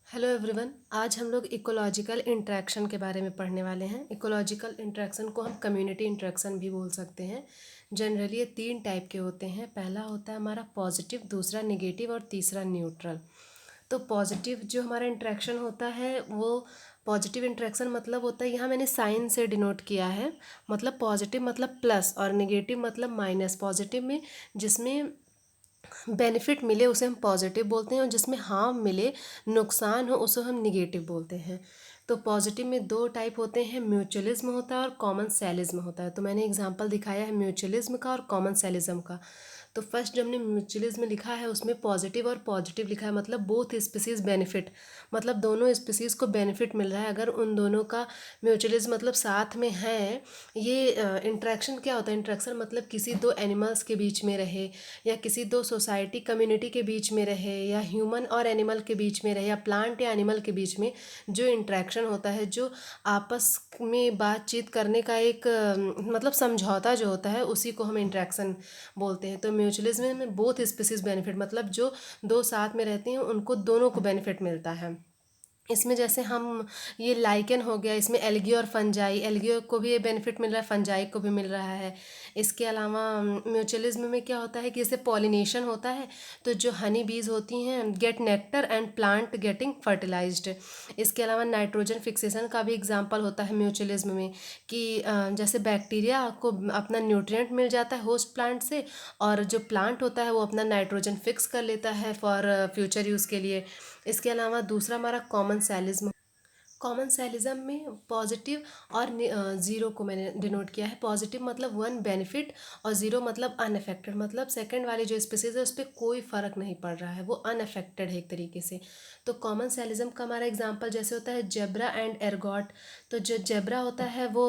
Hello everyone. आज हम लोग इकोलॉजिकल इंटरेक्शन के बारे में पढ़ने वाले हैं। इकोलॉजिकल इंटरेक्शन को हम कम्युनिटी इंटरेक्शन भी बोल सकते हैं। जनरली ये 3 टाइप के होते हैं। पहला होता है हमारा पॉजिटिव, दूसरा नेगेटिव और तीसरा न्यूट्रल। तो पॉजिटिव जो हमारा इंटरेक्शन होता है वो पॉजिटिव इंटरेक्शन मतलब होता है, यहाँ मैंने साइन से डिनोट किया है। मतलब पॉजिटिव मतलब प्लस और नेगेटिव मतलब माइनस। पॉजिटिव में जिसमें बेनिफिट मिले उसे हम पॉजिटिव बोलते हैं और जिसमें हार्म मिले, नुकसान हो, उसे हम निगेटिव बोलते हैं। तो पॉजिटिव में 2 टाइप होते हैं, म्यूचुअलिज्म होता है और कॉमन सेलिज्म होता है। तो मैंने एग्जांपल दिखाया है म्यूचुअलिज्म का और कॉमन सेलिज्म का। तो फर्स्ट जो हमने म्यूचुअलिज्म लिखा है उसमें पॉजिटिव और पॉजिटिव लिखा है, मतलब बोथ स्पीसीज बेनिफिट, मतलब दोनों स्पीसीज को बेनिफिट मिल रहा है अगर उन दोनों का म्यूचुअलिज्म मतलब साथ में है। ये इंट्रैक्शन क्या होता है? इंट्रैक्शन मतलब किसी 2 एनिमल्स के बीच में रहे, या किसी 2 सोसाइटी कम्युनिटी के बीच में रहे, या ह्यूमन और एनिमल के बीच में रहे, या प्लांट या एनिमल के बीच में जो इंट्रैक्शन होता है, जो आपस में बातचीत करने का एक मतलब समझौता जो होता है, उसी को हम इंट्रैक्शन बोलते हैं। तो म्यूचुअलिज्म में बोथ स्पीसीज बेनिफिट, मतलब जो 2 साथ में रहती हैं उनको दोनों को बेनिफिट मिलता है। इसमें जैसे हम ये लाइकेन हो गया, इसमें एल्गी और फंजाई, एल्गी को भी ये बेनिफिट मिल रहा है, फंजाई को भी मिल रहा है। इसके अलावा म्यूचुअलिज्म में क्या होता है कि जैसे पॉलिनेशन होता है, तो जो हनी बीज होती हैं get nectar and plant getting fertilized. इसके अलावा नाइट्रोजन फिक्सेशन का भी एग्जांपल होता है म्यूचुअलिज्म में कि जैसे बैक्टीरिया को अपना न्यूट्रिएंट मिल जाता है होस्ट प्लांट से, और जो प्लांट होता है वो अपना नाइट्रोजन फिक्स कर लेता है फॉर फ्यूचर यूज़ के लिए। इसके अलावा दूसरा हमारा कॉमन सेलिज्म। कॉमन सेलिज्म में पॉजिटिव और ज़ीरो को मैंने डिनोट किया है। पॉजिटिव मतलब 1 बेनिफिट और ज़ीरो मतलब अनअफेक्टेड, मतलब सेकंड वाली जो स्पीसीज है उस पर कोई फ़र्क नहीं पड़ रहा है, वो अनअफेक्टेड है एक तरीके से। तो कॉमन सेलिज्म का हमारा एग्जांपल जैसे होता है जेब्रा एंड एर्गॉट। तो जो जेब्रा होता है वो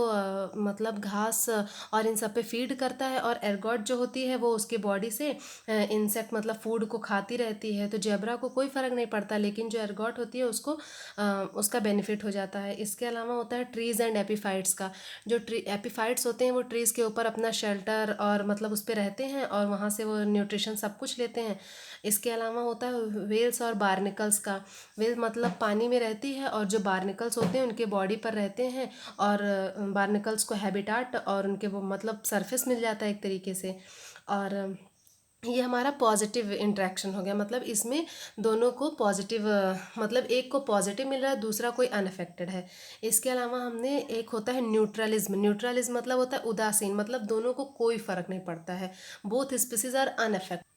मतलब घास और इन सब पे फीड करता है, और एर्गॉट जो होती है वो उसके बॉडी से इंसेक्ट मतलब फूड को खाती रहती है। तो जेब्रा को कोई फ़र्क नहीं पड़ता, लेकिन जो एर्गॉट होती है उसको उसका बेनिफिट हो जाता है। इसके अलावा होता है ट्रीज़ एंड एपीफाइट्स का। जो ट्री एपीफाइट्स होते हैं वो ट्रीज़ के ऊपर अपना शेल्टर और मतलब उस पर रहते हैं और वहाँ से वो न्यूट्रिशन सब कुछ लेते हैं। इसके अलावा होता है वेल्स और बार्निकल्स का। वेल मतलब पानी में रहती है, और जो बार्निकल्स होते हैं उनके बॉडी पर रहते हैं, और बार्निकल्स को हैबिटाट और उनके वो मतलब सरफेस मिल जाता है एक तरीके से। और ये हमारा पॉजिटिव इंटरेक्शन हो गया, मतलब इसमें दोनों को पॉजिटिव मतलब एक को पॉजिटिव मिल रहा है, दूसरा कोई अनअफेक्टेड है। इसके अलावा हमने एक होता है न्यूट्रलिज्म। न्यूट्रलिज्म मतलब होता है उदासीन, मतलब दोनों को कोई फ़र्क नहीं पड़ता है, बोथ स्पीसीज आर अनअफेक्टेड।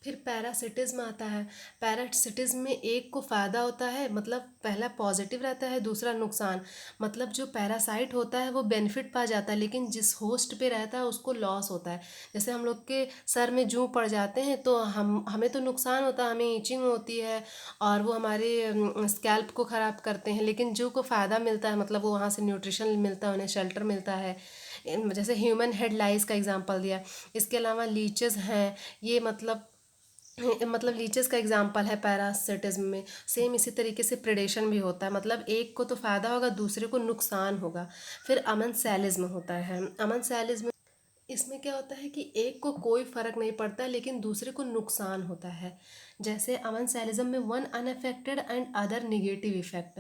फिर पैरासिटिज्म आता है। पैरासिटिज्म में एक को फ़ायदा होता है, मतलब पहला पॉजिटिव रहता है, दूसरा नुकसान। मतलब जो पैरासाइट होता है वो बेनिफिट पा जाता है, लेकिन जिस होस्ट पे रहता है उसको लॉस होता है। जैसे हम लोग के सर में जूं पड़ जाते हैं तो हमें तो नुकसान होता है, हमें ईचिंग होती है और वो हमारे स्कैल्प को ख़राब करते हैं, लेकिन जू को फ़ायदा मिलता है, मतलब वो वहाँ से न्यूट्रिशन मिलता है, उन्हें शेल्टर मिलता है। जैसे ह्यूमन हेड लाइस का एग्जांपल दिया। इसके अलावा लीचेस हैं, ये मतलब लीचेस का एग्जांपल है पैरासिटिज्म में। सेम इसी तरीके से प्रेडेशन भी होता है, मतलब एक को तो फ़ायदा होगा, दूसरे को नुकसान होगा। फिर अमन सैलिज्म होता है। अमन सैलिज्म इसमें क्या होता है कि एक को कोई फर्क नहीं पड़ता लेकिन दूसरे को नुकसान होता है। जैसे अमन सैलिज्म में 1 unaffected and other negative effect.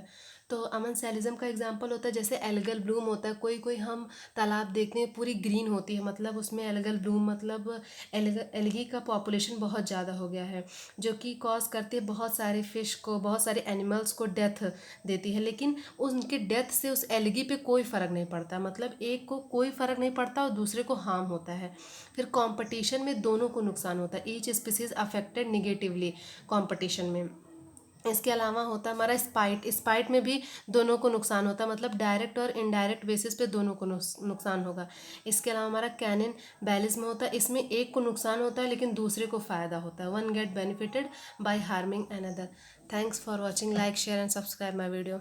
तो अमन सैलिज्म का एग्जांपल होता है जैसे एल्गल ब्लूम होता है। कोई कोई हम तालाब देखते हैं पूरी ग्रीन होती है, मतलब उसमें एल्गल ब्लूम मतलब एल्गी का पॉपुलेशन बहुत ज़्यादा हो गया है, जो कि कॉज करती है बहुत सारे फिश को, बहुत सारे एनिमल्स को डेथ देती है, लेकिन उनके डेथ से उस एल्गी पे कोई फ़र्क नहीं पड़ता, मतलब एक को कोई फ़र्क नहीं पड़ता और दूसरे को हार्म होता है। फिर कंपटीशन में दोनों को नुकसान होता है, each species affected negatively competition में। इसके अलावा होता है हमारा स्पाइट। स्पाइट में भी दोनों को नुकसान होता है, मतलब डायरेक्ट और इनडायरेक्ट बेसिस पे दोनों को नुकसान होगा। इसके अलावा हमारा कैनिन बैलिज्म होता है। इसमें एक को नुकसान होता है लेकिन दूसरे को फ़ायदा होता है, 1 get benefited bye harming another. Thanks for watching, like share and subscribe my video.